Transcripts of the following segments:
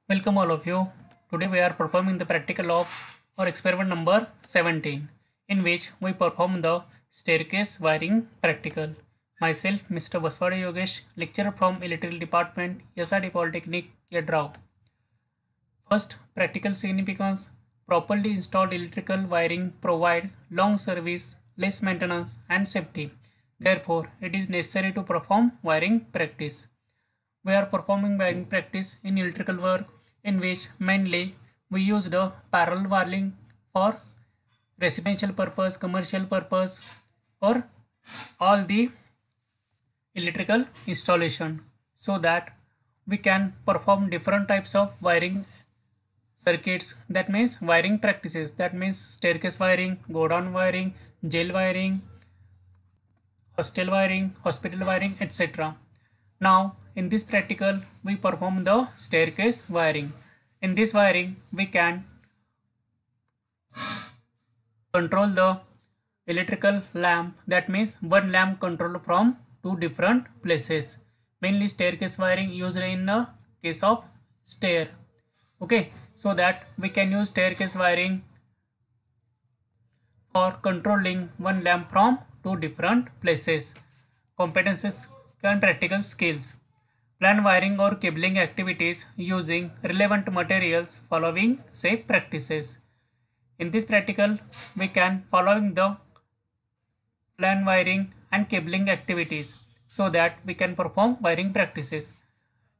Welcome all of you. Today we are performing the practical of our experiment number 17 in which we perform the staircase wiring practical. Myself Mr. Baswade Yogesh, lecturer from Electrical Department, SRD Polytechnic, Yadrao. First, practical significance. Properly installed electrical wiring provide long service, less maintenance and safety. Therefore, it is necessary to perform wiring practice. We are performing wiring practice in electrical work in which mainly we use the parallel wiring for residential purpose, commercial purpose or all the electrical installation so that we can perform different types of wiring circuits, that means wiring practices, that means staircase wiring, go down wiring, jail wiring, hostel wiring, hospital wiring, etc. Now in this practical we perform the staircase wiring. In this wiring we can control the electrical lamp, that means one lamp control from two different places. Mainly staircase wiring used in the case of stair. Okay, so that we can use staircase wiring for controlling one lamp from two different places. Competences and practical skills. Plan wiring or cabling activities using relevant materials following safe practices. In this practical, we can following the plan wiring and cabling activities so that we can perform wiring practices.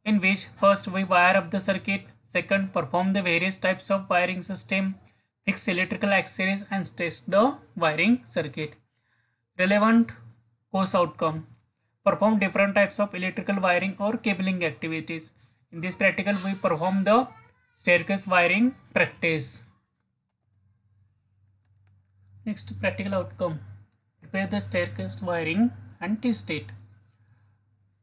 In which first we wire up the circuit, second perform the various types of wiring system, fix electrical accessories and test the wiring circuit. Relevant course outcome. Perform different types of electrical wiring or cabling activities. In this practical we perform the staircase wiring practice. Next practical outcome. Prepare the staircase wiring and test it.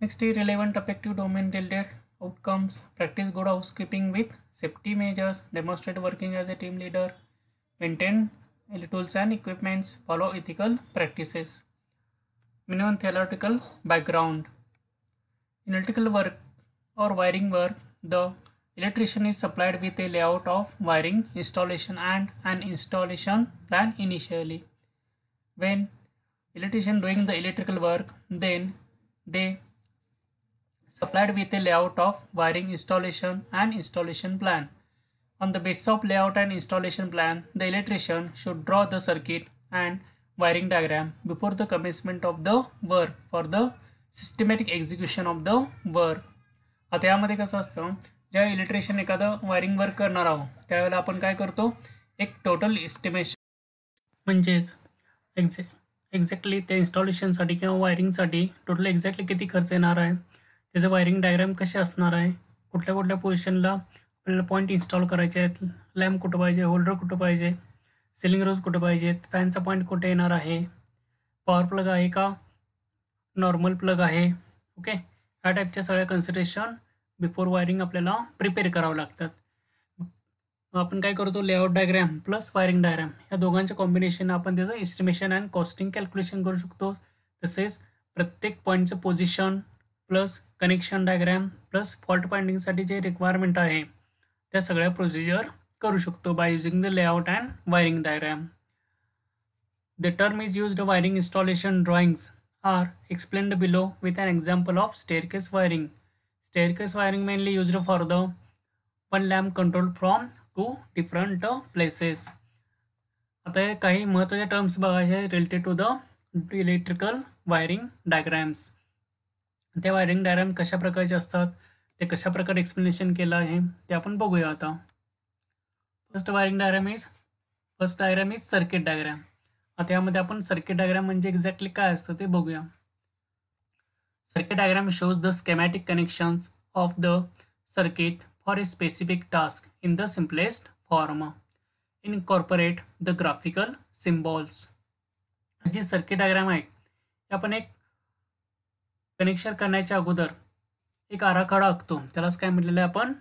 Next is relevant effective domain related outcomes. Practice good housekeeping with safety measures. Demonstrate working as a team leader. Maintain tools and equipments. Follow ethical practices. Minimum theoretical background. In electrical work or wiring work, the electrician is supplied with a layout of wiring installation and an installation plan initially. When electrician doing the electrical work, then they supplied with a layout of wiring installation and installation plan. On the basis of layout and installation plan, the electrician should draw the circuit and wiring diagram before the commencement of the work for the systematic execution of the work. आता यामध्ये कसं असतं, ज्या electrician एखादं wiring work करणार आहोत त्यावेळेला आपण काय करतो, एक टोटल एस्टिमेशन म्हणजेच एक्झॅक्टली त्या इन्स्टॉलेशनसाठी किंवा वायरिंगसाठी टोटल एक्झॅक्टली किती खर्च येणार आहे, त्याचं वायरिंग डायग्राम कसे असणार आहे, कुठल्या कुठल्या पोझिशनला आपल्याला पॉईंट इन्स्टॉल करायचे आहेत, लॅम्प कुठं पाहिजे, होल्डर कुठं पाहिजे, सिलिंग रोज कुठं पाहिजेत, फॅनचा पॉईंट कुठे येणार आहे, पॉवर प्लग आहे का नॉर्मल प्लग आहे. ओके, ह्या टाईपच्या सगळ्या कन्सिडरेशन बिफोर वायरिंग आपल्याला प्रिपेअर करावं लागतात. आपण काय करतो, layout diagram plus wiring diagram या दोघांच्या कॉम्बिनेशन आपण त्याचं एस्टिमेशन अँड कॉस्टिंग कॅल्क्युलेशन करू शकतो. तसेच प्रत्येक पॉईंटचं position plus connection diagram plus fault फाइंडिंगसाठी जे रिक्वायरमेंट आहे त्या सगळ्या प्रोसिजर करू शकतो by using the layout and wiring diagram. The term is used wiring installation drawings are explained below with an example of staircase wiring. Staircase wiring mainly used for the one lamp control from two different places. आता हे काही महत्त्वाचे terms बघायचे related to the electrical wiring diagrams. त्या wiring diagram कशा प्रकारचे असतात, ते कशा प्रकारे एक्सप्लेनेशन केलं आहे ते आपण बघूया. आता first diagram is circuit diagram. आता यामध्ये आपण सर्किट डायग्राम म्हणजे एक्झॅक्टली काय असतं ते बघूया. Circuit diagram shows the schematic connections of the circuit for a specific task in the simplest form. Incorporate the graphical symbols. जी सर्किट डायग्राम आहे आपण एक कनेक्शन करण्याच्या अगोदर एक आराखडा आखतो, त्यालाच काय म्हटलेलं आहे आपण,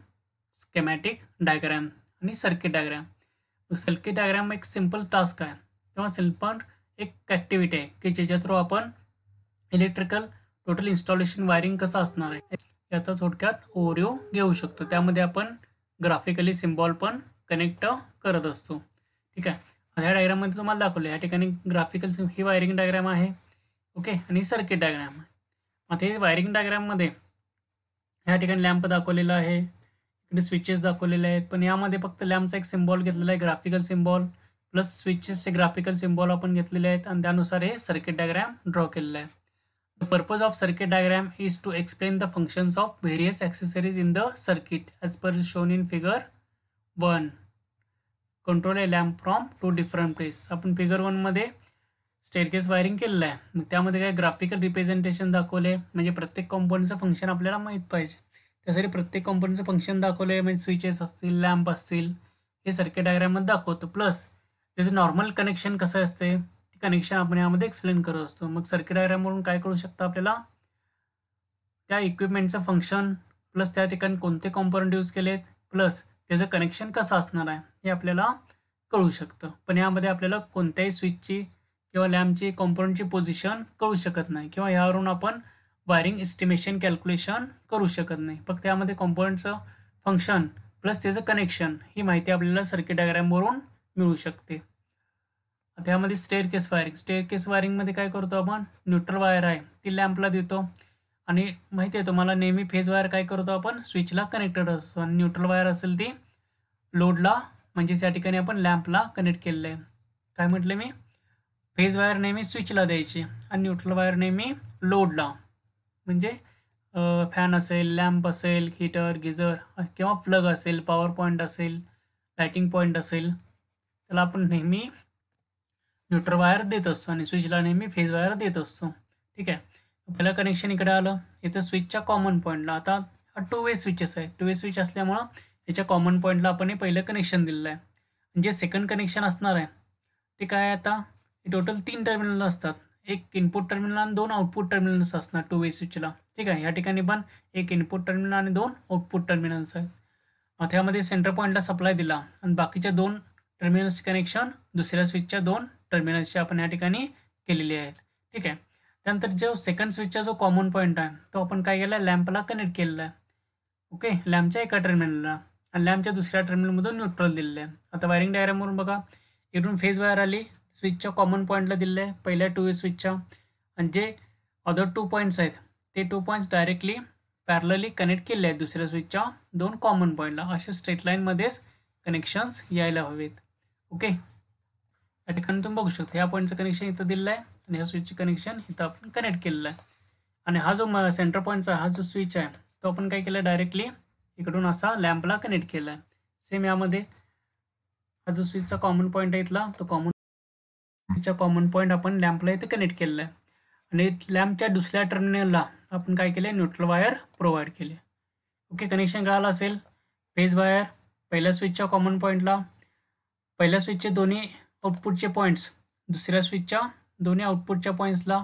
स्केमॅटिक डायग्राम आणि सर्किट डायग्राम. सर्किट डायग्राम एक सिंपल टास्क आहे किंवा सिंपल एक ॲक्टिव्हिटी आहे की ज्याच्या थ्रू आपण इलेक्ट्रिकल टोटल इन्स्टॉलेशन वायरिंग कसं असणार आहे याचा थोडक्यात ओव्हरव्ह्यू घेऊ शकतो. त्यामध्ये आपण ग्राफिकली सिम्बॉल पण कनेक्ट करत असतो. ठीक आहे. ह्या डायग्राममध्ये तुम्हाला दाखवलं या ठिकाणी ग्राफिकल ही वायरिंग डायग्राम आहे. ओके, आणि सर्किट डायग्राम आहे. आता हे वायरिंग डायग्राममध्ये ह्या ठिकाणी लॅम्प दाखवलेला आहे, इकडे स्विचेस दाखवलेले आहेत, पण यामध्ये फक्त लॅम्पचा एक सिम्बॉल घेतलेला आहे, ग्राफिकल सिम्बॉल प्लस स्विचेसचे ग्राफिकल सिम्बॉल आपण घेतलेले आहेत आणि त्यानुसार हे सर्किट डायग्राम ड्रॉ केलेलं आहे. The purpose of circuit diagram is to explain the functions of various accessories in the circuit as per shown in figure 1. Control a lamp from 2 different place. आपण figure 1मध्ये staircase wiring केलेलं आहे. मग त्यामध्ये काय graphical representation दाखवले, म्हणजे प्रत्येक कॉम्पोनंटचं फंक्शन आपल्याला माहीत पाहिजे. त्यासाठी प्रत्येक कॉम्पोनंटचं फंक्शन दाखवले, म्हणजे स्विचेस असतील, लॅम्प असतील, हे सर्किट डायग्राममध्ये दाखवतो. प्लस त्याचं नॉर्मल कनेक्शन कसं असते ते कनेक्शन आपण यामध्ये एक्सप्लेन करत असतो. मग सर्किट डायग्रामवरून काय करू शकतं आपल्याला, त्या इक्विपमेंटचं फंक्शन प्लस त्या ठिकाणी कोणते कॉम्पोनंट यूज केलेत प्लस त्याचं कनेक्शन कसं असणार आहे हे आपल्याला कळू शकतं. पण यामध्ये आपल्याला कोणत्याही स्विचची किंवा लॅम्पची कॉम्पोनंटची पोझिशन कळू शकत नाही किंवा यावरून आपण वायरिंग एस्टिमेशन कॅल्क्युलेशन करू शकत नाही. फक्त त्यामध्ये कॉम्पोनंटचं फंक्शन प्लस त्याचं कनेक्शन ही माहिती आपल्याला सर्किट डायग्रामवरून मिळू शकते. आता यामध्ये स्टेअरकेस वायरिंगमध्ये काय करतो आपण, न्यूट्रल वायर आहे ती लॅम्पला देतो आणि माहिती आहे तुम्हाला नेहमी फेज वायर काय करतो आपण स्विचला कनेक्टेड असतो आणि न्यूट्रल वायर असेल ती लोडला, म्हणजेच या ठिकाणी आपण लॅम्पला कनेक्ट केलेलं आहे. काय म्हटलं मी, फेज वायर नेहमी स्विचला द्यायची आणि न्यूट्रल वायर नेहमी लोडला, म्हणजे फॅन असेल, लॅम्प असेल, हीटर, गिझर किंवा प्लग असेल, पॉवर पॉईंट असेल, लायटिंग पॉईंट असेल, त्याला आपण नेहमी न्यूट्रल वायर देत असतो आणि स्विचला नेहमी फेज वायर देत असतो. ठीक आहे. पहिलं कनेक्शन इकडे आलं, इथं स्विचच्या कॉमन पॉईंटला. आता हा 2 वे स्विचेस आहे. 2 वे स्विच असल्यामुळं याच्या कॉमन पॉईंटला आपण हे पहिलं कनेक्शन दिलेलं आहे. जे सेकंड कनेक्शन असणार आहे ते काय आहे, आता टोटल 3 टर्मिनल असतात. एक इनपुट टर्मिनल आणि 2 आउटपुट टर्मिनल्स असणार 2 वे स्विचला. ठीक आहे. या ठिकाणी पण एक इनपुट टर्मिनल आणि 2 आउटपुट टर्मिनल्स आहेत. त्यामध्ये सेंटर पॉईंटला सप्लाय दिला आणि बाकीच्या 2 टर्मिनल्सचे कनेक्शन दुसऱ्या स्विचच्या 2 टर्मिनल्सचे आपण या ठिकाणी केलेले आहेत. ठीक आहे. त्यानंतर जो सेकंड स्विचचा जो कॉमन पॉईंट आहे तो आपण काय केला, लॅम्पला कनेक्ट केलेला आहे. ओके, लॅम्पच्या एका टर्मिनलला आणि लॅम्पच्या दुसऱ्या टर्मिनलमधून न्यूट्रल दिलेलं आहे. आता वायरिंग डायग्रामवरून बघा, इथून फेज वायर आली, स्विचच्या कॉमन पॉईंटला दिलेलं आहे पहिल्या 2 वे स्विचच्या, आणि जे अदर 2 पॉईंट्स आहेत ते 2 पॉईंट्स डायरेक्टली पॅरलली कनेक्ट केले आहेत दुसऱ्या स्विचच्या 2 कॉमन पॉईंटला. अशा स्ट्रेट लाईनमध्येच कनेक्शन्स यायला हवेत. ओके, या ठिकाणी तुम्ही बघू शकता ह्या पॉईंटचं कनेक्शन इथं दिलेलं आहे आणि ह्या स्विचचं कनेक्शन इथं आपण कनेक्ट केलेलं आहे. आणि हा जो सेंटर पॉईंटचा हा जो स्विच आहे तो आपण काय केलं, डायरेक्टली इकडून असा लॅम्पला कनेक्ट केला आहे. सेम यामध्ये हा जो स्विचचा कॉमन पॉईंट आहे इथला, तो कॉमन पॉईंट आपण लॅम्पला इथे कनेक्ट केलेला आहे आणि लॅम्पच्या दुसऱ्या टर्मिनलला आपण काय केलं, न्यूट्रल वायर प्रोव्हाइड केले. ओके, कनेक्शन कळालं असेल. फेज वायर पहिल्या स्विचच्या कॉमन पॉईंटला, पहिल्या स्विचचे दोन्ही आउटपुटचे पॉईंट्स दुसऱ्या स्विचच्या दोन्ही आउटपुटच्या पॉईंट्सला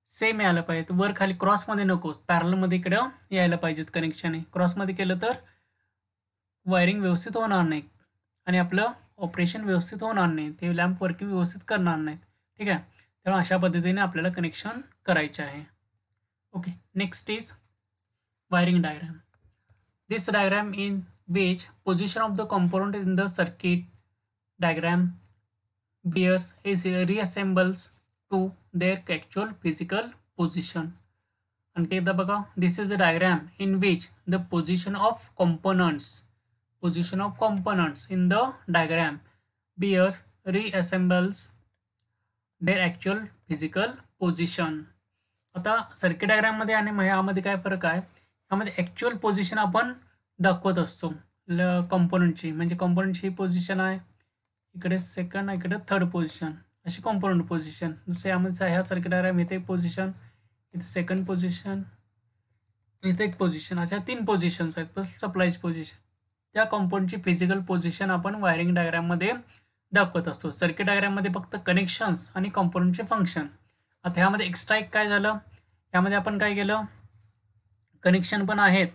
सेम यायला पाहिजेत. वर खाली क्रॉसमध्ये नको, पॅरलमध्ये इकडं यायला पाहिजेत कनेक्शन. आहे क्रॉसमध्ये केलं तर वायरिंग व्यवस्थित होणार नाही आणि आपलं ऑपरेशन व्यवस्थित होणार नाही, ते लॅम्प वर्किंग व्यवस्थित करणार नाहीत. ठीक आहे. त्यामुळे अशा पद्धतीने आपल्याला कनेक्शन करायचे आहे. Okay, next is wiring diagram. This diagram in which position of the component in the circuit diagram bears is reassembles to their actual physical position. And एकदा बघा, this is the diagram in which the position of components in the diagram bears reassembles their actual physical position. आता circuit diagram मध्ये आणि यामध्ये काय फरक आहे, यामध्ये ॲक्च्युअल पोझिशन आपण दाखवत असतो कॉम्पोनंटची, म्हणजे कॉम्पोनंटची ही पोझिशन आहे, इकडे सेकंड, इकडे थर्ड पोझिशन, अशी कॉम्पोनंट पोझिशन. जसं यामध्ये ह्या सर्किट डायग्राम इथे एक पोझिशन, इथे सेकंड पोझिशन, इथे एक पोझिशन, अशा 3 पोझिशन्स आहेत प्लस सप्लायची पोझिशन. त्या कॉम्पोनंटची फिजिकल पोझिशन आपण वायरिंग डायग्राममध्ये दाखवत असतो. सर्किट डायग्राममध्ये फक्त कनेक्शन्स आणि कॉम्पोनंटचे फंक्शन. आता ह्यामध्ये एक्स्ट्रा एक काय झालं, यामध्ये आपण काय केलं, कनेक्शन पण आहेत,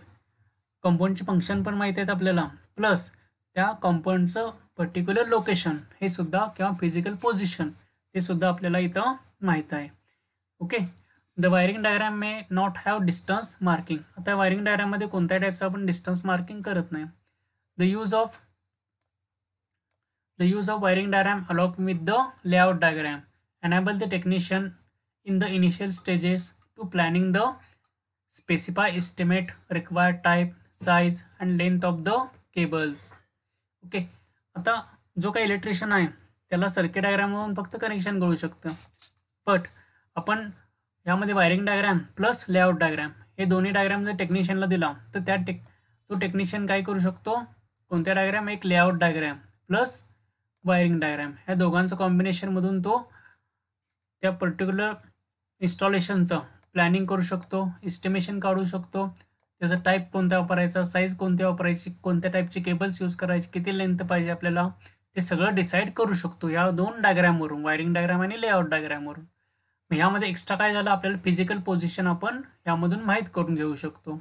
कॉम्पोनंटचे फंक्शन पण माहीत आहेत आपल्याला, प्लस त्या कॉम्पोनंटचं पर्टिक्युलर लोकेशन हे सुद्धा किंवा फिजिकल पोझिशन हे सुद्धा आपल्याला इथं माहीत आहे. Okay, the wiring diagram may not have distance marking. आता वायरिंग डायग्राममध्ये कोणत्या टाईपचं आपण डिस्टन्स मार्किंग करत नाही. The use of wiring diagram along with the layout diagram enable the technician in the initial stages to planning the specify estimate required type, size and length of the cables. Okay, आता जो काही electrician आहे त्याला circuit डायग्रामवरून फक्त connection कळू शकतं, but आपण यामध्ये wiring diagram plus layout diagram हे दोन्ही डायग्राम जर टेक्निशियनला दिला तर तो टेक्निशियन काय करू शकतो, कोणत्या डायग्राम, एक layout diagram plus wiring diagram ह्या दोघांचं कॉम्बिनेशनमधून तो त्या पर्टिक्युलर इन्स्टॉलेशनचं प्लॅनिंग करू शकतो, एस्टिमेशन काढू शकतो, त्याचा टाईप कोणता वापरायचा, साईज कोणती वापरायची, कोणत्या टाईपचे केबल्स यूज करायचे, किती लेंथ पाहिजे आपल्याला, ते सगळं डिसाईड करू शकतो या दोन डायग्रामवरून, वायरिंग डायग्राम आणि लेआउट डायग्रामवरून. ह्यामध्ये एक्स्ट्रा काय झालं, आपल्याला फिजिकल पोझिशन आपण यामधून माहीत करून घेऊ शकतो.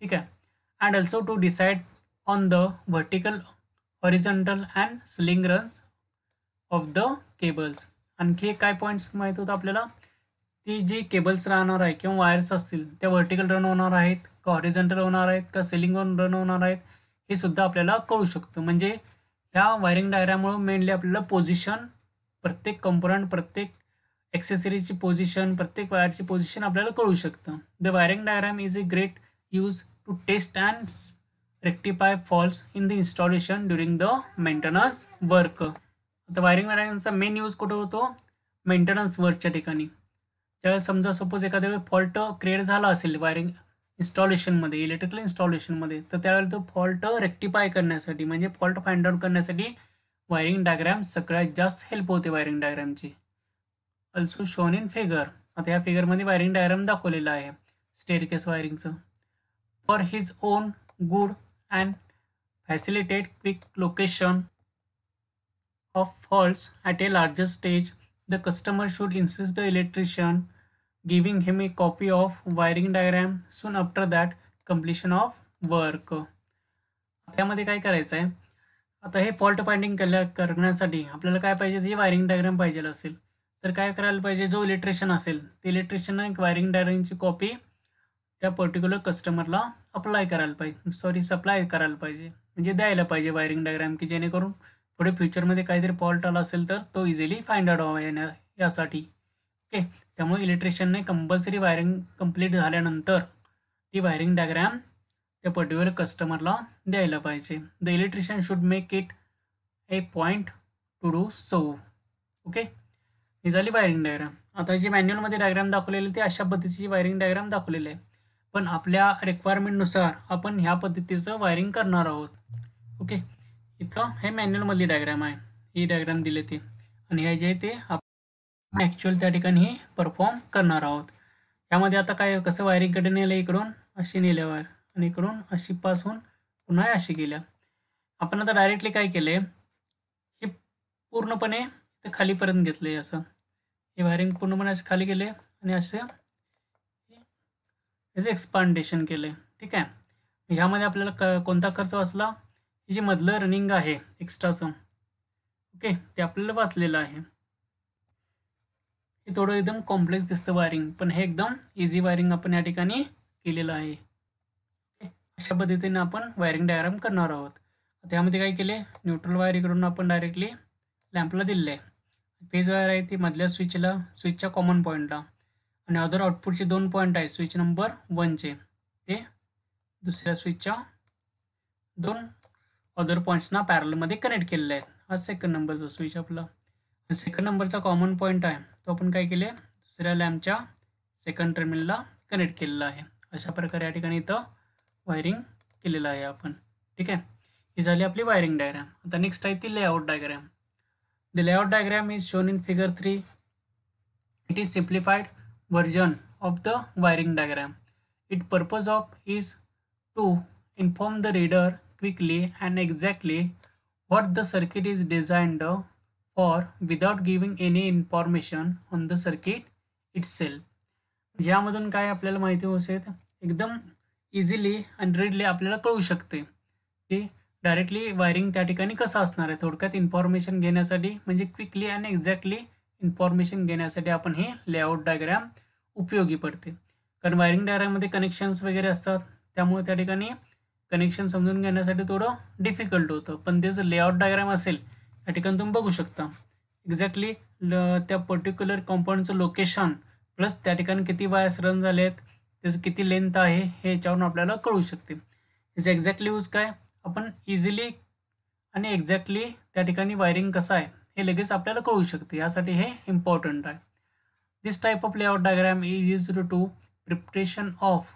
ठीक आहे. And also to decide on the vertical, horizontal and sling runs of the cables. आणखी काय पॉईंट्स माहीत होतं आपल्याला, ती जी केबल्स राहणार आहे किंवा वायर्स असतील त्या व्हर्टिकल रन होणार आहेत का हॉरिझॉन्टल होणार आहेत का सिलिंग रन होणार आहेत हे सुद्धा आपल्याला कळू शकतं. म्हणजे ह्या वायरिंग डायग्राममुळे मेनली आपल्याला पोझिशन, प्रत्येक कंपोनंट, प्रत्येक एक्सेसरीची पोझिशन, प्रत्येक वायरची पोझिशन आपल्याला कळू शकतं. The wiring diagram is a great use to test and rectify faults in the installation during the maintenance work. आता वायरिंग डायग्रामचा मेन यूज कुठं होतो, मेंटेनन्स वर्कच्या ठिकाणी. ज्यावेळेस समजा सपोज एखाद्या वेळेस फॉल्ट क्रिएट झाला असेल वायरिंग इन्स्टॉलेशनमध्ये, इलेक्ट्रिकल इन्स्टॉलेशनमध्ये, तर त्यावेळेला तो फॉल्ट रेक्टिफाय करण्यासाठी, म्हणजे फॉल्ट फाइंड आउट करण्यासाठी वायरिंग डायग्राम सगळ्यात जास्त हेल्प होते वायरिंग डायग्रामची. Also shown in figure. आता या फिगरमध्ये वायरिंग डायग्राम दाखवलेला आहे स्टेअरकेस वायरिंगचं. For his own good and facilitate quick location of faults at a larger stage, the customer should insist the electrician giving him a copy of wiring diagram soon after that completion of work. त्यामध्ये काय करायचं आहे, आता हे fault finding करण्यासाठी आपल्याला काय पाहिजे, जी वायरिंग डायग्राम पाहिजे असेल तर काय करायला पाहिजे, जो इलेक्ट्रिशियन असेल ते इलेक्ट्रिशियन एक वायरिंग डायग्रामची कॉपी त्या पर्टिक्युलर कस्टमरला सप्लाय करायला पाहिजे, म्हणजे द्यायला पाहिजे वायरिंग डायग्राम, की जेणेकरून पुढे फ्युचरमध्ये काहीतरी फॉल्ट आला असेल तर तो इझिली फाइंड आउट व्हावा यासाठी. ओके, त्यामुळे इलेक्ट्रिशियनने कंपल्सरी वायरिंग कंप्लीट झाल्यानंतर ती वायरिंग डायग्राम त्या पर्टिक्युलर कस्टमरला द्यायला पाहिजे. The electrician should make it a point to do so. Okay, ही झाली वायरिंग डायग्राम. आता जी मॅन्युअलमध्ये डायग्राम दाखवलेली ते अशा पद्धतीची वायरिंग डायग्राम दाखवलेली आहे, पण आपल्या रिक्वायरमेंटनुसार आपण ह्या पद्धतीचं वायरिंग करणार आहोत. ओके, इथं हे मॅन्युअलमधली डायग्राम आहे, ही डायग्राम दिले ते, आणि हे जे ते आपण ॲक्च्युअल त्या ठिकाणी हे परफॉर्म करणार आहोत. यामध्ये आता काय, कसं वायरिंगकडे नेलं, इकडून अशी नेल्या वायर आणि इकडून अशी पास होऊन पुन्हा अशी गेल्या. आपण आता डायरेक्टली काय केले, हे पूर्णपणे ते खालीपर्यंत घेतले, असं हे वायरिंग पूर्णपणे असे खाली गेले आणि असे याचं एक्सपांडेशन केले. ठीक आहे, ह्यामध्ये आपल्याला कोणता खर्च वाचला, हे जे मधलं रनिंग आहे एक्स्ट्राचं, ओके, ते आपल्याला वाचलेलं आहे. हे थोडं एकदम कॉम्प्लेक्स दिसतं वायरिंग, पण हे एकदम इझी वायरिंग आपण या ठिकाणी केलेलं आहे. अशा पद्धतीने आपण वायरिंग डायग्राम करणार आहोत. त्यामध्ये काय केले, न्यूट्रल वायर इकडून आपण डायरेक्टली लॅम्पला दिलेलं आहे, फेज वायर आहे ती मधल्या स्विचच्या कॉमन पॉईंटला, आणि अदर आउटपुटचे 2 पॉईंट आहे स्विच नंबर 1चे, ते दुसऱ्या स्विचच्या 2 अदर पॉईंट्सना पॅरलमध्ये कनेक्ट केलेले आहेत. हा सेकंड नंबरचा स्विच आपला. सेकंड नंबरचा कॉमन पॉईंट आहे तो आपण काय केले, दुसऱ्या लॅम्पच्या सेकंड टर्मिनलला कनेक्ट केलेला आहे. अशा प्रकारे या ठिकाणी इथं वायरिंग केलेलं आहे आपण. ठीक आहे, ही झाली आपली वायरिंग डायग्राम. आता नेक्स्ट आहे ती layout diagram. The layout diagram is shown in figure 3. It is simplified version of the wiring diagram. Its purpose is to inform the reader quickly and exactly what the circuit is designed for without giving any information on the circuit itself. ज्यामधून काय आपल्याला माहिती होते, एकदम easily आणि readily आपल्याला कळू शकते की डायरेक्टली वायरिंग त्या ठिकाणी कसं असणार आहे. थोडक्यात इन्फॉर्मेशन घेण्यासाठी, म्हणजे क्विकली आणि एक्झॅक्टली इन्फॉर्मेशन घेण्यासाठी आपण हे लेआउट डायग्राम उपयोगी पडते. कारण वायरिंग डायग्राममध्ये कनेक्शन्स वगैरे असतात, त्यामुळे त्या ठिकाणी कनेक्शन समजून घेण्यासाठी थोडं डिफिकल्ट होतं. पण ते जर लेआउट डायग्राम असेल या ठिकाणी तुम्ही बघू शकता एक्झॅक्टली त्या पर्टिक्युलर कॉम्पाऊंडचं लोकेशन प्लस त्या ठिकाणी किती वायर्स रन झाले आहेत, त्याचं किती लेंथ आहे हे याच्यावरून आपल्याला कळू शकते. याचं एक्झॅक्टली यूज काय, आपण इझिली आणि एक्झॅक्टली त्या ठिकाणी वायरिंग कसं आहे हे लगेच आपल्याला कळू शकते. यासाठी हे इम्पॉर्टंट आहे. This type of layout diagram is used to preparation of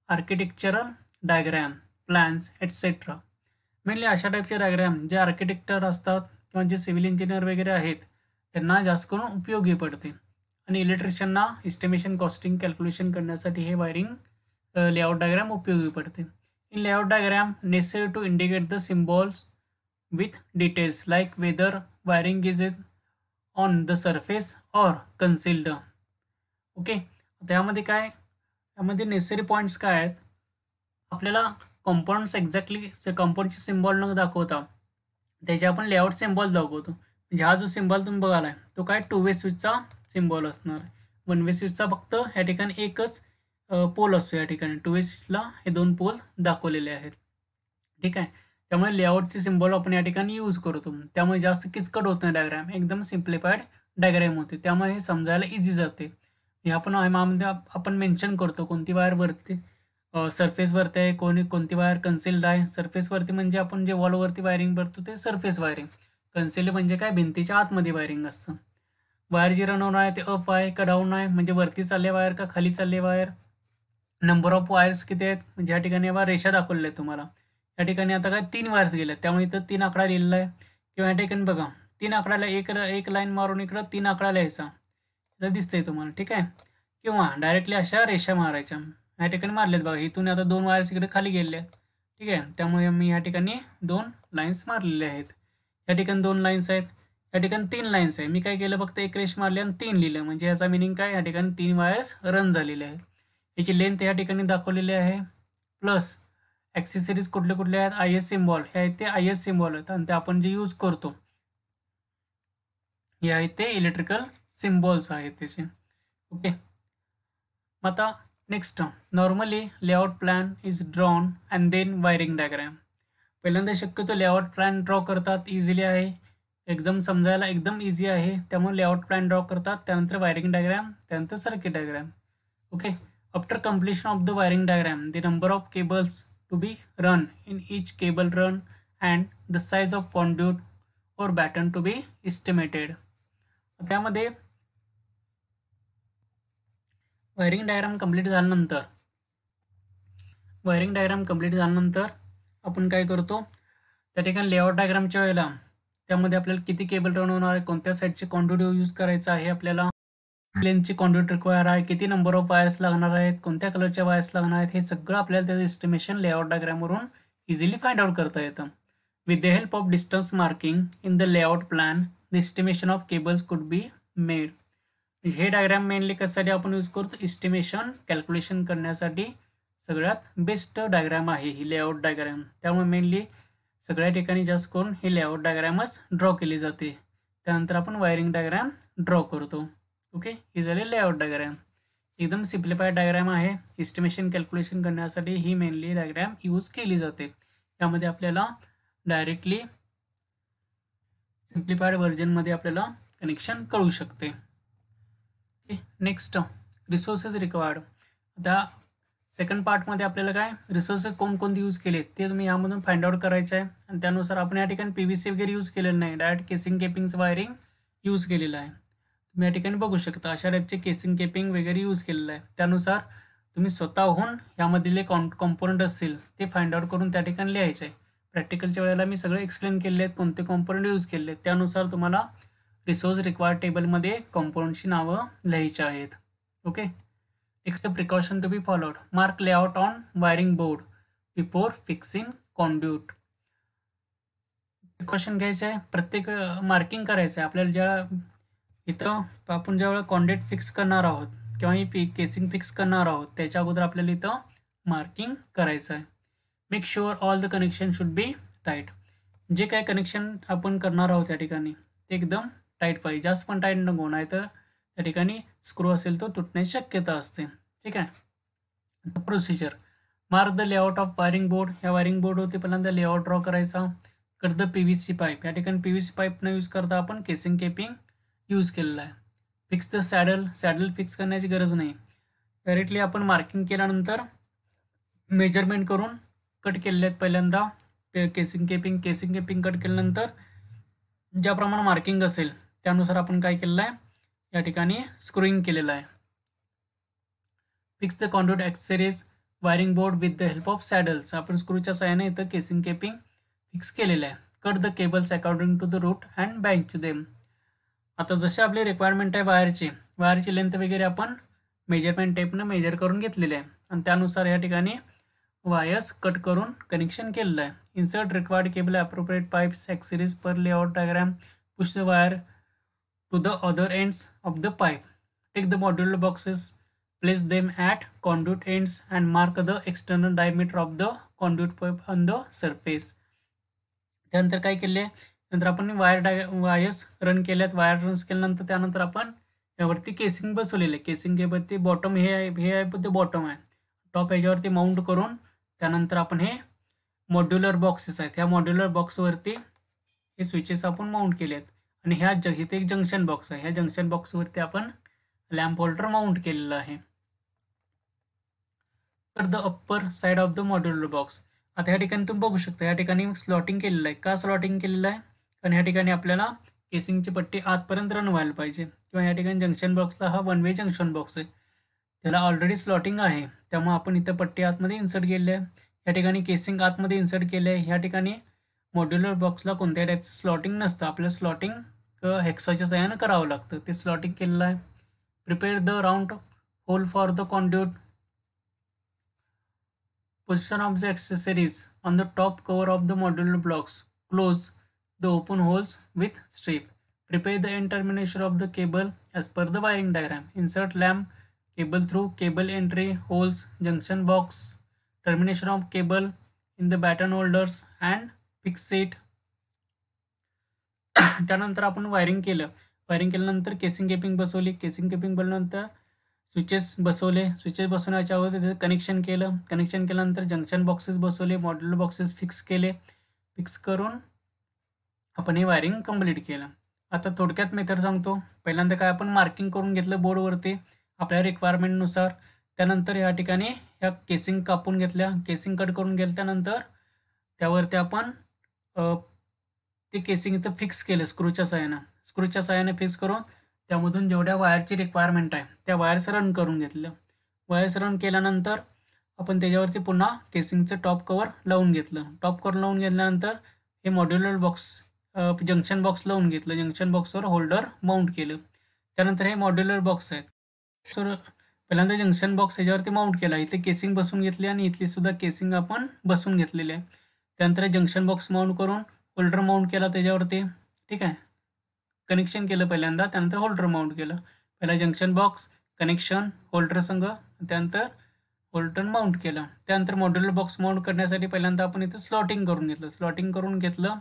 architectural diagram, plans etcetera. Mainly अशा टाईपचे डायग्राम जे आर्किटेक्टर असतात किंवा जे सिव्हिल इंजिनियर वगैरे आहेत त्यांना जास्त करून उपयोगी पडते. आणि इलेक्ट्रिशियनना एस्टिमेशन कॉस्टिंग कॅल्क्युलेशन करण्यासाठी हे वायरिंग लेआउट डायग्राम उपयोगी पडते. In layout diagram necessary to indicate the symbols with details like whether wiring is on the surface or concealed. Okay, त्यामध्ये काय, त्यामध्ये नेसेसरी पॉईंट्स काय आहेत, आपल्याला कॉम्पाऊंड्स एक्झॅक्टली कॉम्पाऊंडचे सिम्बॉल न दाखवता त्याचे आपण लेआउट सिम्बॉल दाखवतो. म्हणजे हा जो सिम्बॉल तुम्ही बघालाय तो काय 2 वे स्विचचा सिम्बॉल असणार आहे. 1 वे स्विचचा फक्त या ठिकाणी एकच पोल असतो. या ठिकाणी 2 वे स्विचला हे 2 पोल दाखवलेले आहेत. ठीक आहे, त्यामुळे लेआउटचे सिम्बॉल आपण या ठिकाणी यूज करतो. त्यामुळे जास्त किचकट होत नाही डायग्राम, एकदम सिम्प्लिफाईड डायग्राम होते. त्यामुळे हे समजायला इझी जाते. हे आपण मेन्शन करतो कोणती वायर वरती सरफेसवरती आहे, कोणती वायर कन्सिल्ड आहे. सरफेसवरती म्हणजे आपण जे वॉलवरती वायरिंग करतो ते सरफेस वायरिंग. कन्सिल्ड म्हणजे काय, भिंतीच्या आतमध्ये वायरिंग असतं. वायर जी रन होणार आहे ते अप आहे का डाऊन आहे, म्हणजे वरती चालले वायर का खाली चालले वायर. नंबर ऑफ वायर्स किती आहेत, म्हणजे या ठिकाणी रेषा दाखवलेल्या आहेत तुम्हाला. या ठिकाणी आता काय 3 वायर्स गेल्या त्यामुळे इथं 3 आकडा लिहिलेला आहे. किंवा या ठिकाणी बघा 3 आकड्याला एक लाईन मारून इकडं 3 आकडा लिहायचा, इथं दिसतंय तुम्हाला. ठीक आहे, किंवा डायरेक्टली अशा रेषा मारायच्या. या ठिकाणी मारलेत बघा, इथून आता 2 वायर्स इकडे खाली गेले आहेत. ठीक आहे, त्यामुळे मी या ठिकाणी 2 लाईन्स मारलेले आहेत. या ठिकाणी 2 लाईन्स आहेत, या ठिकाणी 3 लाईन्स आहे. मी काय केलं, फक्त एक रेष मारली आणि 3 लिहिलं. म्हणजे याचा मिनिंग काय, या ठिकाणी 3 वायर्स रन झालेले आहेत. याची लेंथ या ठिकाणी दाखवलेली आहे. प्लस ॲक्सेसरीज कुठले कुठले आहेत, आय एस सिम्बॉल हे आहेत, ते आय एस सिम्बॉल आहेत आणि ते आपण जे यूज करतो हे आहेत ते इलेक्ट्रिकल सिम्बॉल्स आहेत त्याचे. ओके, आता next, normally layout plan is drawn and then wiring diagram. पहिल्यांदा शक्यतो लेआउट प्लॅन ड्रॉ करतात, इझिली आहे, एकदम समजायला एकदम इझी आहे. त्यामुळे लेआउट प्लॅन ड्रॉ करतात, त्यानंतर वायरिंग डायग्राम, त्यानंतर circuit diagram. Okay, after completion of the wiring diagram the number of cables to be run in each cable run and the size of conduit or batten to be estimated. त्यामध्ये wiring diagram complete झाल्यानंतर आपण काय करतो, त्या ठिकाणी layout डायग्रामच्या वेळेला त्यामध्ये आपल्याला किती केबल रन होणार आहे, कोणत्या साईडचे कॉन्ड्यूट यूज करायचं आहे, आपल्याला लेंथची कॉन्ड्यूट रिक्वायर आहे, किती नंबर ऑफ वायर्स लागणार आहेत, कोणत्या कलरच्या वायर्स लागणार आहेत, हे सगळं आपल्याला त्याचं एस्टिमेशन लेआउट डायग्रामवरून इझिली फाइंड आउट करता येतं. With the help of distance marking in the layout plan the estimation of cables could be made. हे डायग्राम मेनली कशासाठी आपण यूज करतो, एस्टिमेशन कॅल्क्युलेशन करण्यासाठी सगळ्यात बेस्ट डायग्राम आहे ही लेआउट डायग्राम. त्यामुळे मेनली सगळ्या ठिकाणी जास्त करून हे लेआउट डायग्रामच ड्रॉ केली जाते. त्यानंतर आपण वायरिंग डायग्राम ड्रॉ करतो. ओके, ही झाली लेआउट डायग्राम. एकदम सिम्प्लिफाईड डायग्राम आहे. एस्टिमेशन कॅल्क्युलेशन करण्यासाठी ही मेनली डायग्राम यूज केली जाते. यामध्ये आपल्याला डायरेक्टली सिम्प्लिफाईड व्हर्जनमध्ये आपल्याला कनेक्शन कळू शकते. Okay, next resources required. आता सेकंड पार्टमध्ये आपल्याला काय रिसोर्सेस कोणकोणते यूज केले ते तुम्ही यामधून फाइंड आउट करायचे आहे. आणि त्यानुसार आपण या ठिकाणी PVC वगैरे यूज केलेलं नाही, डायरेक्ट केसिंग केपिंगचं वायरिंग यूज केलेलं आहे. तुम्ही या ठिकाणी बघू शकता अशा टाईपचे केसिंग केपिंग वगैरे यूज केलेलं आहे. त्यानुसार तुम्ही स्वतःहून यामधले कॉम्पोनंट असतील ते फाइंड आउट करून त्या ठिकाणी लिहायचे आहे. प्रॅक्टिकलच्या वेळेला मी सगळे एक्सप्लेन केले आहेत कोणते कॉम्पोनंट यूज केले आहेत. त्यानुसार तुम्हाला रिसोर्स रिक्वायर्ड टेबलमध्ये कॉम्पोनंटची नावं लिहायची आहेत. Okay, next precaution to be followed. Mark layout on wiring board before fixing conduit. Precaution घ्यायचं आहे, प्रत्येक मार्किंग करायचं आहे आपल्याला. ज्या इथं आपण ज्यावेळेला कॉन्ड्यूट फिक्स करणार आहोत किंवा ही केसिंग फिक्स करणार आहोत त्याच्या अगोदर आपल्याला इथं मार्किंग करायचं आहे. Make sure all the connection should be tight. जे काय कनेक्शन आपण करणार आहोत त्या ठिकाणी ते एकदम टाईट पाहिजे, जास्त पण टाईट नको, नाही तर त्या ठिकाणी स्क्रू असेल तो तुटण्याची शक्यता असते. ठीक आहे, procedure. Mark the layout of wiring board. ह्या वायरिंग बोर्डवरती पहिल्यांदा लेआउट ड्रॉ करायचा. Cut the PVC pipe. या ठिकाणी PVC पाईप न यूज करता आपण केसिंग केपिंग यूज केलेलं आहे. फिक्स द सॅडल फिक्स करण्याची गरज नाही. डायरेक्टली आपण मार्किंग केल्यानंतर मेजरमेंट करून कट केलेले आहेत. पहिल्यांदा केसिंग केपिंग कट केल्यानंतर ज्याप्रमाणे मार्किंग असेल त्यानुसार आपण काय केलेलं आहे, या ठिकाणी स्क्रूइंग केलेलं आहे. Fix the conduit accessories wiring board with the help of saddles. आपण स्क्रूच्या सहाय्याने इथं केसिंग केपिंग फिक्स केलेलं आहे. Cut the cables according to the route and bunch them. आता जसे आपली रिक्वायरमेंट आहे वायरची लेंथ वगैरे आपण मेजरमेंट टेपनं मेजर करून घेतलेले आहे आणि त्यानुसार या ठिकाणी वायर्स कट करून कनेक्शन केलेलं आहे. Insert required cable appropriate pipes accessories per layout diagram. Push the wire to the other ends of the pipe. Take the modular boxes, place them at conduit ends and mark the external diameter of the conduit pipe on the surface. त्यानंतर काय केले, नंतर आपण wires run केल्यात. Wire run केल्यानंतर त्यानंतर आपण यावरती केसिंग बसवलेले. केसिंग वरती बॉटम हे आहे ते बॉटम आहे. टॉप ह्याच्यावरती माउंट करून त्यानंतर आपण हे मॉड्युलर बॉक्सेस आहेत, ह्या मॉड्युलर बॉक्सवरती हे स्विचेस आपण माउंट केले आहेत. आणि इथे एक जंक्शन बॉक्स आहे. ह्या जंक्शन बॉक्सवरती आपण लॅम्प होल्डर माउंट केलेलं आहे. तर the upper side of the modular box. आता या ठिकाणी तुम्ही बघू शकता, या ठिकाणी स्लॉटिंग केलेलं आहे. का स्लॉटिंग केलेलं आहे, कारण या ठिकाणी आपल्याला केसिंगची पट्टी आतपर्यंत रन व्हायला पाहिजे. किंवा या ठिकाणी जंक्शन बॉक्सला हा वन वे जंक्शन बॉक्स आहे, त्याला ऑलरेडी स्लॉटिंग आहे, त्यामुळे आपण इथं पट्टी आतमध्ये इन्सर्ट केली आहे. या ठिकाणी केसिंग आतमध्ये इन्सर्ट केले आहे. या ठिकाणी मॉड्युलर बॉक्सला कोणत्याही टाईपचं स्लॉटिंग नसतं, आपल्याला स्लॉटिंग हेक्साच्या सहाय्यानं करावं लागतं, ते स्लॉटिंग केलेलं आहे. Prepare the round hole for the conduit. Position of the accessories on the top cover of the modular blocks. Close the open holes with strip. Prepare the end termination of the cable as per the wiring diagram. Insert lamp cable through cable entry holes, junction box, termination of cable in the batten holders and fix it. त्यानंतर आपण wiring केल्यानंतर casing केपिंग बसवली. Casing केपिंग बनल्यानंतर switches बसवण्याच्या अगोदर तिथे connection केल्यानंतर junction boxes बसवले, modular boxes fix करून आपण हे वायरिंग कंप्लीट केलं. आता थोडक्यात मेथड सांगतो. पहिल्यांदा काय, आपण मार्किंग करून घेतलं बोर्डवरती आपल्या रिक्वायरमेंटनुसार. त्यानंतर या ठिकाणी ह्या केसिंग कापून घेतल्या, केसिंग कट करून घेतल्यानंतर त्यावरती आपण ते केसिंग इथं फिक्स केलं स्क्रूच्या सहाय्याने फिक्स करून त्यामधून जेवढ्या वायरची रिक्वायरमेंट आहे त्या वायर्स रन करून घेतल्या. वायर्स रन केल्यानंतर आपण त्याच्यावरती पुन्हा केसिंगचं टॉप कवर लावून घेतलं. टॉप कवर लावून घेतल्यानंतर हे मॉड्युलर बॉक्स जंक्शन बॉक्स लावून घेतलं. जंक्शन बॉक्सवर होल्डर माउंट केलं. त्यानंतर हे मॉड्युलर बॉक्स आहेत, सो पहिल्यांदा जंक्शन बॉक्स ह्याच्यावरती माउंट केला. इथली केसिंग बसून घेतली आणि इथली सुद्धा केसिंग आपण बसून घेतलेली आहे. त्यानंतर जंक्शन बॉक्स माउंट करून होल्डर माउंट केला त्याच्यावरती. ठीक आहे, कनेक्शन केलं पहिल्यांदा, त्यानंतर होल्डर माउंट केलं. पहिला जंक्शन बॉक्स, कनेक्शन, होल्डर संघ, त्यानंतर होल्डर माउंट केलं. त्यानंतर मॉड्युलर बॉक्स माउंट करण्यासाठी पहिल्यांदा आपण इथं स्लॉटिंग करून घेतलं.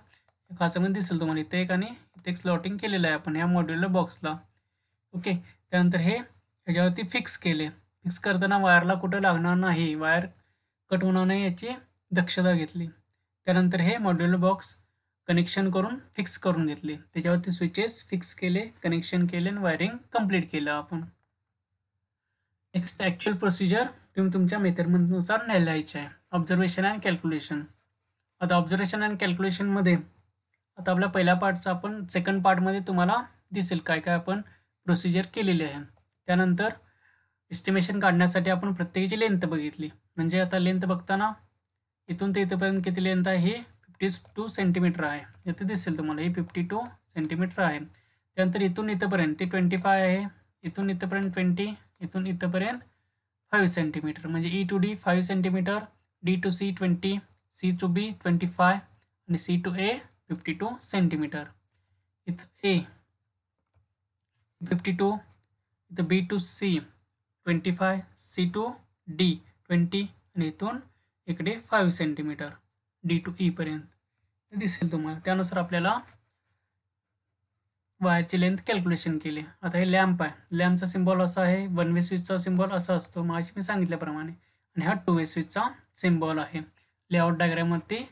खाचामध्ये दिसेल तुम्हाला इथे एक आणि इथे एक स्लॉटिंग केलेलं आहे आपण ह्या मॉड्युलर बॉक्सला. ओके, त्यानंतर हे ह्याच्यावरती फिक्स केले. फिक्स करताना वायरला कुठं लागणार नाही, वायर कट होणार नाही याची दक्षता घेतली. त्यानंतर हे मॉड्युलर बॉक्स कनेक्शन करून फिक्स करून घेतले. त्याच्यावरती स्विचेस फिक्स केले, कनेक्शन केले आणि वायरिंग कंप्लीट केलं आपण. नेक्स्ट ॲक्च्युअल प्रोसिजर तुम्ही तुमच्या मेथडनुसार लिहायचे आहे. Observation and calculation. आता ऑब्झर्वेशन अँड कॅल्क्युलेशनमध्ये आता आपल्या पहिल्या पार्टचा आपण सेकंड पार्टमध्ये तुम्हाला दिसेल काय काय आपण प्रोसिजर केलेली आहे. त्यानंतर एस्टिमेशन काढण्यासाठी आपण प्रत्येकाची लेंथ बघितली. म्हणजे आता लेंथ बघताना इथून ते इथंपर्यंत किती लेंथ आहे, हे 52 सेंटीमीटर आहे. इथे दिसेल तुम्हाला हे 52 सेंटीमीटर आहे. त्यानंतर इथून इथंपर्यंत ते 25 आहे, इथून इथंपर्यंत 20, इथून इथंपर्यंत 5 सेंटीमीटर. म्हणजे E to D 5 centimetre, D to C 20, C to B 25 आणि C to A 52 सेंटीमीटर. इथं A 52, इथं B to C 25, C to D 20 आणि इथून इकडे 5 सेंटीमीटर D to E पर्यंत दिसेल तुम्हाला. त्यानुसार आपल्याला वायरची लेंथ कॅल्क्युलेशन केली. आता हे लॅम्प आहे, लॅम्पचा सिम्बॉल असा आहे, वन वे स्विचचा सिम्बॉल असा असतो मागाशी मी सांगितल्याप्रमाणे. आणि हा 2 वे स्विचचा सिम्बॉल आहे लेआउट डायग्राममध्ये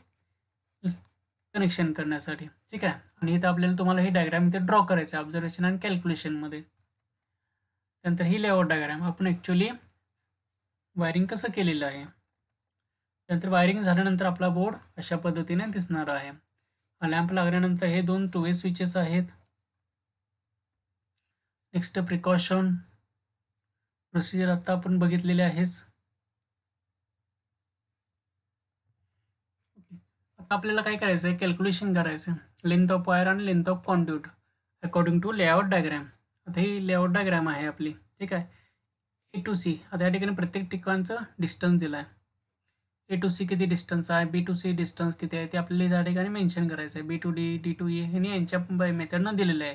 कनेक्शन करण्यासाठी. ठीक आहे. आणि इथं आपल्याला तुम्हाला ही डायग्राम इथे ड्रॉ करायचं आहे ऑब्झर्वेशन आणि कॅल्क्युलेशनमध्ये. त्यानंतर ही लेआउट डायग्राम आपण ॲक्च्युली वायरिंग कसं केलेलं आहे. त्यानंतर वायरिंग झाल्यानंतर आपला बोर्ड अशा पद्धतीने दिसणार आहे. लॅम्प लागल्यानंतर हे 2 2 वे स्विचेस आहेत. नेक्स्ट प्रिकॉशन प्रोसिजर आता आपण बघितलेले आहेच. आता आपल्याला काय करायचं आहे, कॅल्क्युलेशन करायचं आहे लेंथ ऑफ वायर आणि length of conduit according to layout diagram. आता ही लेआउट डायग्राम आहे आपली. ठीक आहे. A to C आता या ठिकाणी प्रत्येक ठिकाणचं डिस्टन्स दिलं आहे. A to C किती डिस्टन्स आहे, B to C डिस्टन्स किती आहे ते आपल्याला या ठिकाणी मेन्शन करायचं आहे. B to D, D to E हे यांच्या मेथडनं दिलेलं आहे.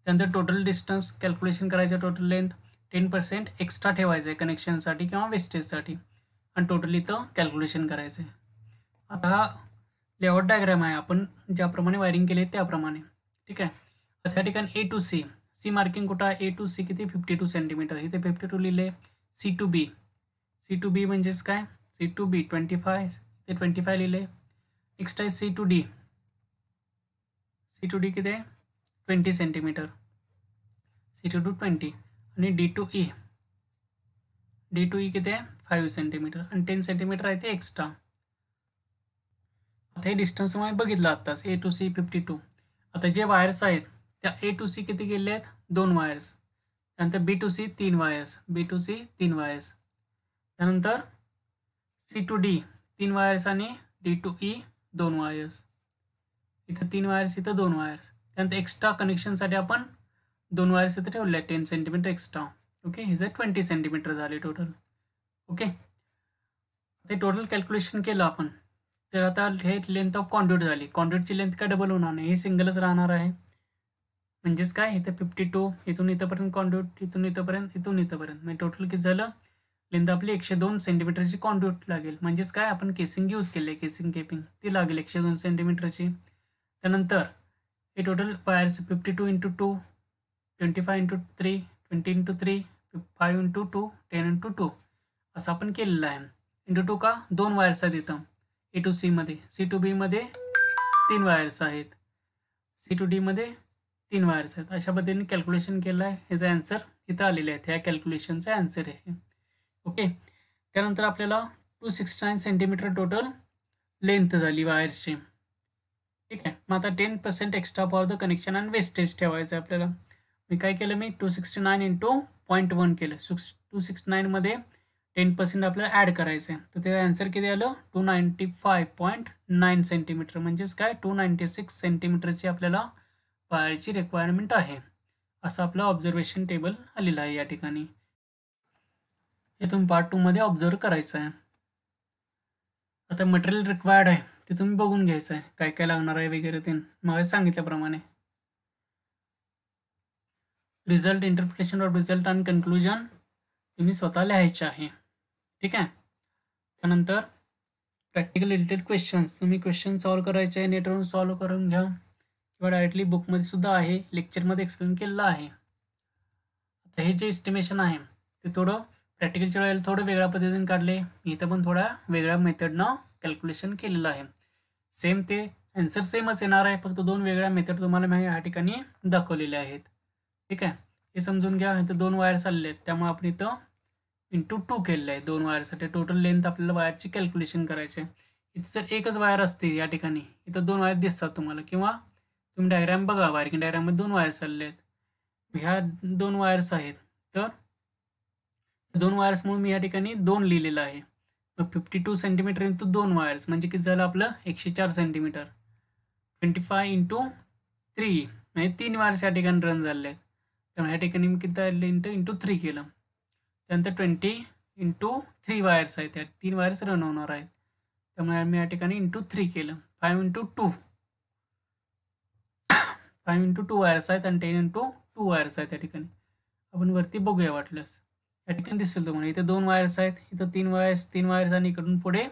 त्यानंतर टोटल डिस्टन्स कॅल्क्युलेशन करायचं, टोटल लेंथ 10% एक्स्ट्रा ठेवायचं आहे कनेक्शनसाठी किंवा वेस्टेजसाठी आणि टोटल इथं कॅल्क्युलेशन करायचं आहे. आता हा लेआउट डायग्राम आहे आपण ज्याप्रमाणे वायरिंग केले त्याप्रमाणे. ठीक आहे. आता या ठिकाणी A to C C marking कुठं आहे, A to C किती 52 सेंटीमीटर, इथे 52 लिहिले. C to B, C to B म्हणजेच काय, C to B 25, इथे 25 लिहिले. नेक्स्ट आहे C to D, C to D किती आहे 20 सेंटीमीटर, C to D 20. आणि D to E, D to E किती आहे 5 सेंटीमीटर आणि 10 सेंटीमीटर आहे ते एक्स्ट्रा. आता हे डिस्टन्स तुम्हाला बघितलं आत्ताच, A to C 52. आता जे वायर्स आहेत त्या A to C किती गेले आहेत 2 वायर्स. त्यानंतर B to C 3 wires, B to C 3 wires. त्यानंतर C to D 3 वायर्स आणि D to E 2 वायर्स. इथं 3 वायर्स, इथं 2 वायर्स. त्यानंतर एक्स्ट्रा कनेक्शनसाठी आपण 2 वायर्स इथे ठेवले 10 सेंटीमीटर एक्स्ट्रा. ओके. हे जर 20 सेंटीमीटर झाले टोटल. ओके. ते टोटल कॅल्क्युलेशन केलं आपण. तर आता हे लेंथ ऑफ कॉन्ड्यूट झाली. कॉन्ड्यूटची लेंथ काय डबल होणार नाही, हे सिंगलच राहणार आहे. म्हणजेच काय, इथं 52, इथून इथंपर्यंत कॉन्ड्यूट, इथून इथंपर्यंत, इथून इथंपर्यंत, म्हणजे टोटल किती झालं लेंथ आपली 102 सेंटीमीटरची कॉन्ड्यूट लागेल. म्हणजेच काय, आपण केसिंग यूज केले, केसिंग केपिंग ती लागेल 102 सेंटीमीटरची. त्यानंतर हे total wires 52 into 2, 25 into 3, 20 into 3, 5 into 2, 10 into 2 असं आपण केलेलं आहे. इंटू 2 का, 2 वायर्स आहेत इथं A to C मध्ये. C to B मध्ये 3 वायर्स आहेत, C to D मध्ये 3 वायर्स आहेत. अशा पद्धतीने कॅल्क्युलेशन केलं आहे. ह्याचं आन्सर इथं आलेले आहेत. ह्या कॅल्क्युलेशनचा आन्सर आहे. ओके. त्यानंतर आपल्याला 269 सेंटीमीटर टोटल लेंथ झाली वायर्सची. ठीक आहे. मग आता 10% एक्स्ट्रा फॉर द कनेक्शन आणि वेस्टेज ठेवायचं आहे आपल्याला. मी काय केलं, मी 269 इंटू 0.1 केलं. 269 मध्ये 10% आपल्याला ॲड करायचं आहे. तर त्याचं आन्सर किती आलं 295.9 सेंटीमीटर. म्हणजेच काय 296 सेंटीमीटरची आपल्याला वायरची रिक्वायरमेंट आहे. असं आपलं ऑब्झर्वेशन टेबल आलेलं आहे या ठिकाणी. हे तुम्ही पार्ट 2 मध्ये ऑब्झर्व करायचं आहे. आता मटेरियल रिक्वायर्ड आहे ते तुम्ही बघून घ्यायचं आहे, काय काय लागणार आहे वगैरे ते मग सांगितल्याप्रमाणे. रिझल्ट, इंटरप्रिटेशन ऑफ रिझल्ट आणि कन्क्लुजन तुम्ही स्वतः लिहायचे आहे. ठीक आहे. त्यानंतर प्रॅक्टिकल रिलेटेड क्वेश्चन्स, तुम्ही क्वेश्चन सॉल्व्ह करायचे आहे, नेटवरून सॉल्व्ह करून घ्या किंवा डायरेक्टली बुकमध्ये सुद्धा आहे, लेक्चरमध्ये एक्सप्लेन केलेलं आहे. आता हे जे एस्टिमेशन आहे ते थोडं प्रॅक्टिकलच्या वेळेला थोडं वेगळ्या पद्धतीने काढले. इथं पण थोड्या वेगळ्या मेथडनं कॅल्क्युलेशन केलेलं आहे. सेम ते आन्सर सेमच येणार आहे, फक्त 2 वेगळ्या मेथड तुम्हाला मी या ठिकाणी दाखवलेल्या आहेत. ठीक आहे. हे समजून घ्या. इथं 2 वायर्स आलेले आहेत, त्यामुळे आपण इथं इंटू 2 केलेलं आहे 2 वायरसाठी. टोटल लेंथ आपल्याला वायरची कॅल्क्युलेशन करायची आहे. इथं जर एकच वायर असते या ठिकाणी, इथं 2 वायर दिसतात तुम्हाला, किंवा तुम्ही डायग्राम बघा, वायरिंग डायग्राममध्ये 2 वायर्स आलेले आहेत. ह्या 2 वायर्स आहेत, तर 2 वायर्स म्हणून मी या ठिकाणी 2 लिहिलेलं आहे. मग 52 सेंटीमीटर इंटू 2 वायर्स म्हणजे किती झालं आपलं 104 सेंटीमीटर. 25 इंटू 3 म्हणजे 3 वायर्स या ठिकाणी रन झाले आहेत. त्यामुळे या ठिकाणी मी किती इंटू 3 केलं. त्यानंतर 20 इंटू 3 वायर्स आहेत, त्या 3 वायर्स रन होणार आहेत, त्यामुळे मी या ठिकाणी इंटू 3 केलं. 5 इंटू 2, 5 इंटू 2 वायर्स आहेत आणि 10 इंटू 2 वायर्स आहेत. या ठिकाणी आपण वरती बघूया वाटल्यास, या ठिकाणी दिसेल तुम्हाला इथे 2 वायर्स आहेत, इथं 3 वायर्स आणि इकडून पुढे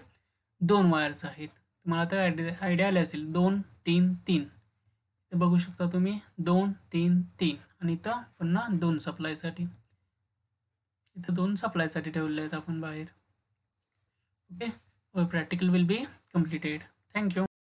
2 वायर्स आहेत. तुम्हाला आता आयडिया आली असेल 2 3 3 ते बघू शकता तुम्ही 2 3 3 आणि इथं पुन्हा 2 सप्लायसाठी, इथं 2 सप्लायसाठी ठेवले आहेत आपण बाहेर. Okay, our practical will be completed. Thank you.